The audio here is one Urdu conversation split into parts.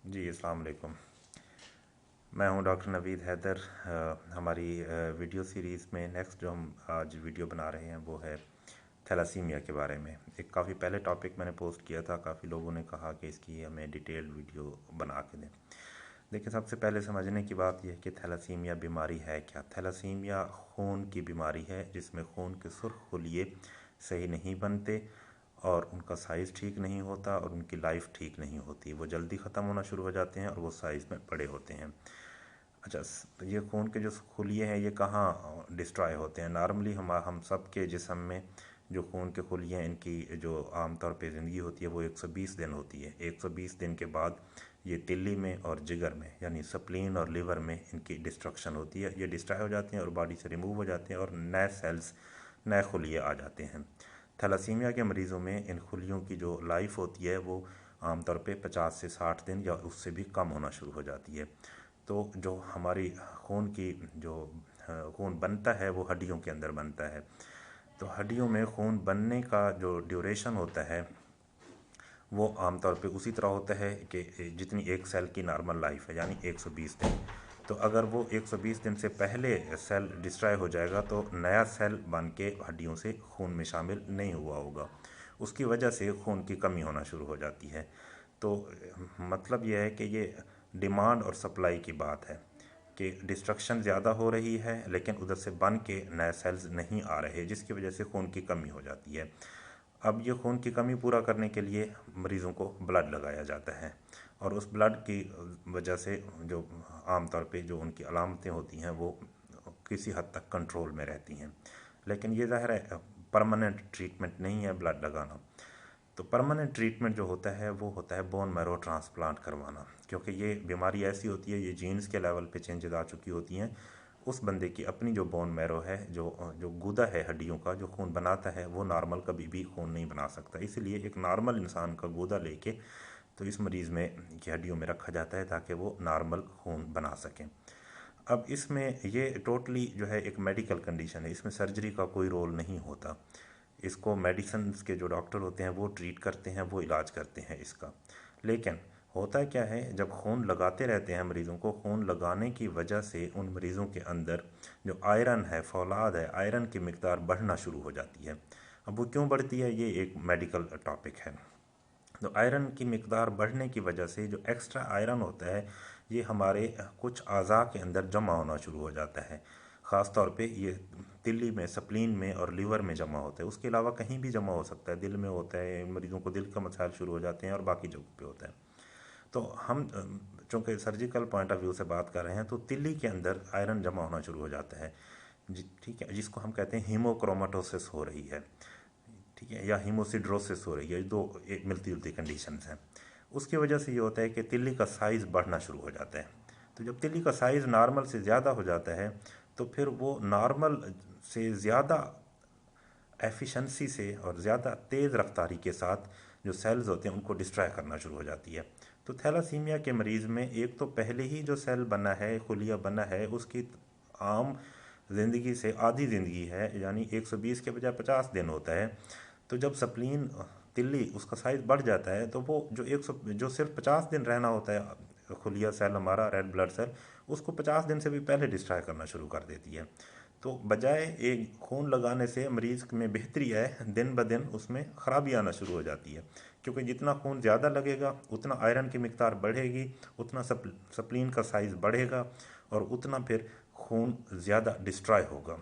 جی السلام علیکم۔ میں ہوں ڈاکٹر نوید حیدر۔ ہماری ویڈیو سیریز میں نیکسٹ جو ہم آج ویڈیو بنا رہے ہیں وہ ہے تھیلاسیمیا کے بارے میں۔ ایک کافی پہلے ٹاپک میں نے پوسٹ کیا تھا، کافی لوگوں نے کہا کہ اس کی ہمیں ڈیٹیلڈ ویڈیو بنا کے دیں۔ دیکھیں، سب سے پہلے سمجھنے کی بات یہ ہے کہ تھیلاسیمیا بیماری ہے کیا۔ تھیلاسیمیا خون کی بیماری ہے جس میں خون کے سرخ خلیے صحیح نہیں بنتے اور ان کا سائز ٹھیک نہیں ہوتا اور ان کی لائف ٹھیک نہیں ہوتی، وہ جلدی ختم ہونا شروع ہو جاتے ہیں اور وہ سائز میں بڑے ہوتے ہیں۔ اچھا، یہ خون کے جو خلیے ہیں یہ کہاں ڈسٹرائے ہوتے ہیں؟ نارملی ہم سب کے جسم میں جو خون کے خلیے ہیں ان کی جو عام طور پہ زندگی ہوتی ہے وہ 120 دن ہوتی ہے۔ 120 دن کے بعد یہ تلی میں اور جگر میں یعنی سپلین اور لیور میں ان کی ڈسٹرکشن ہوتی ہے، یہ ڈسٹرائے ہو جاتے ہیں اور باڈی سے ریموو ہو جاتے ہیں اور نئے سیلز، نئے خلیے آ جاتے ہیں۔ تھیلاسیمیا کے مریضوں میں ان خلیوں کی جو لائف ہوتی ہے وہ عام طور پہ 50 سے 60 دن یا اس سے بھی کم ہونا شروع ہو جاتی ہے۔ تو جو ہماری خون بنتا ہے وہ ہڈیوں کے اندر بنتا ہے، تو ہڈیوں میں خون بننے کا جو ڈیوریشن ہوتا ہے وہ عام طور پہ اسی طرح ہوتا ہے کہ جتنی ایک سیل کی نارمل لائف ہے، یعنی 120 دن۔ تو اگر وہ 120 دن سے پہلے سیل ڈسٹرائے ہو جائے گا تو نیا سیل بن کے ہڈیوں سے خون میں شامل نہیں ہوا ہوگا، اس کی وجہ سے خون کی کمی ہونا شروع ہو جاتی ہے۔ تو مطلب یہ ہے کہ یہ ڈیمانڈ اور سپلائی کی بات ہے کہ ڈسٹرکشن زیادہ ہو رہی ہے لیکن ادھر سے بن کے نئے سیلز نہیں آ رہے، جس کی وجہ سے خون کی کمی ہو جاتی ہے۔ اب یہ خون کی کمی پورا کرنے کے لیے مریضوں کو بلڈ لگایا جاتا ہے، اور اس بلڈ کی وجہ سے جو عام طور پہ جو ان کی علامتیں ہوتی ہیں وہ کسی حد تک کنٹرول میں رہتی ہیں، لیکن یہ ظاہر ہے پرماننٹ ٹریٹمنٹ نہیں ہے بلڈ لگانا۔ تو پرماننٹ ٹریٹمنٹ جو ہوتا ہے وہ ہوتا ہے بون میرو ٹرانسپلانٹ کروانا، کیونکہ یہ بیماری ایسی ہوتی ہے، یہ جینز کے لیول پہ چینجز آ چکی ہوتی ہیں۔ اس بندے کی اپنی جو بون میرو ہے، جو گودا ہے ہڈیوں کا جو خون بناتا ہے، وہ نارمل کبھی بھی خون نہیں بنا سکتا، اس لیے ایک نارمل انسان کا گودا لے کے تو اس مریض میں کی ہڈیوں میں رکھا جاتا ہے تاکہ وہ نارمل خون بنا سکیں۔ اب اس میں یہ ٹوٹلی جو ہے ایک میڈیکل کنڈیشن ہے، اس میں سرجری کا کوئی رول نہیں ہوتا۔ اس کو میڈیسنز کے جو ڈاکٹر ہوتے ہیں وہ ٹریٹ کرتے ہیں، وہ علاج کرتے ہیں اس کا۔ لیکن ہوتا کیا ہے، جب خون لگاتے رہتے ہیں مریضوں کو، خون لگانے کی وجہ سے ان مریضوں کے اندر جو آئرن ہے، فولاد ہے، آئرن کی مقدار بڑھنا شروع ہو جاتی ہے۔ اب وہ کیوں بڑھتی ہے، یہ ایک میڈیکل ٹاپک ہے۔ تو آئرن کی مقدار بڑھنے کی وجہ سے جو ایکسٹرا آئرن ہوتا ہے یہ ہمارے کچھ اعضاء کے اندر جمع ہونا شروع ہو جاتا ہے، خاص طور پہ یہ تلی میں، سپلین میں اور لیور میں جمع ہوتا ہے، اس کے علاوہ کہیں بھی جمع ہو سکتا ہے، دل میں ہوتا ہے، مریضوں کو دل کا مسائل شروع ہو جاتے ہیں اور باقی جگہوں پہ ہوتا ہے۔ تو ہم چونکہ سرجیکل پوائنٹ آف ویو سے بات کر رہے ہیں تو تلی کے اندر آئرن جمع ہونا شروع ہو جاتا ہے، ٹھیک ہے، جس کو ہم کہتے ہیں ہیموکرومٹوسس ہو رہی ہے، ٹھیک ہے، یا ہیموسیڈروسس ہو رہی ہے، دو ایک ملتی جلتی کنڈیشنز ہیں۔ اس کی وجہ سے یہ ہوتا ہے کہ تلی کا سائز بڑھنا شروع ہو جاتا ہے۔ تو جب تلی کا سائز نارمل سے زیادہ ہو جاتا ہے تو پھر وہ نارمل سے زیادہ ایفیشنسی سے اور زیادہ تیز رفتاری کے ساتھ جو سیلز ہوتے ہیں ان کو ڈسٹرائے کرنا شروع ہو جاتی ہے۔ تو تھیلاسیمیا کے مریض میں ایک تو پہلے ہی جو سیل بنا ہے، خلیہ بنا ہے، اس کی عام زندگی سے آدھی زندگی ہے، یعنی 120 کے بجائے 50 دن ہوتا ہے۔ تو جب سپلین تلی اس کا سائز بڑھ جاتا ہے تو وہ جو صرف 50 دن رہنا ہوتا ہے خلیہ سیل ہمارا ریڈ بلڈ سیل، اس کو 50 دن سے بھی پہلے ڈسٹرائے کرنا شروع کر دیتی ہے۔ تو بجائے ایک خون لگانے سے مریض میں بہتری ہے، دن بدن اس میں خرابی آنا شروع ہو جاتی ہے، کیونکہ جتنا خون زیادہ لگے گا اتنا آئرن کی مقدار بڑھے گی، اتنا سپلین کا سائز بڑھے گا اور اتنا پھر خون زیادہ ڈسٹرائے ہوگا،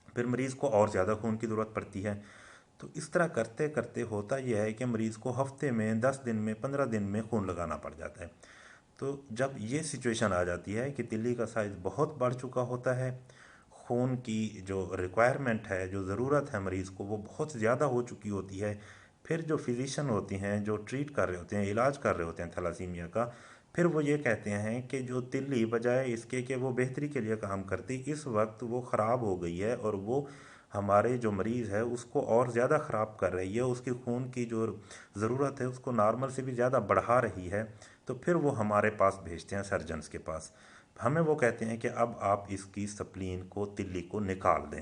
پھر مریض کو اور زیادہ خون کی ضرورت پڑتی ہے۔ تو اس طرح کرتے کرتے ہوتا یہ ہے کہ مریض کو ہفتے میں، 10 دن میں، 15 دن میں خون لگانا پڑ جاتا ہے۔ تو جب یہ سچویشن آ جاتی ہے کہ تلی کا سائز بہت بڑھ چکا ہوتا ہے، خون کی جو ریکوائرمنٹ ہے، جو ضرورت ہے مریض کو وہ بہت زیادہ ہو چکی ہوتی ہے، پھر جو فزیشین ہوتے ہیں جو ٹریٹ کر رہے ہوتے ہیں، علاج کر رہے ہوتے ہیں تھیلاسیمیا کا، پھر وہ یہ کہتے ہیں کہ جو تلی بجائے اس کے کہ وہ بہتری کے لیے کام کرتی، اس وقت وہ خراب ہو گئی ہے اور وہ ہمارے جو مریض ہے اس کو اور زیادہ خراب کر رہی ہے، اس کی خون کی جو ضرورت ہے اس کو نارمل سے بھی زیادہ بڑھا رہی ہے۔ تو پھر وہ ہمارے پاس بھیجتے ہیں سرجنز کے پاس، ہمیں وہ کہتے ہیں کہ اب آپ اس کی سپلین کو، تلی کو نکال دیں،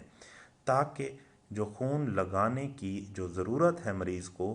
تاکہ جو خون لگانے کی جو ضرورت ہے مریض کو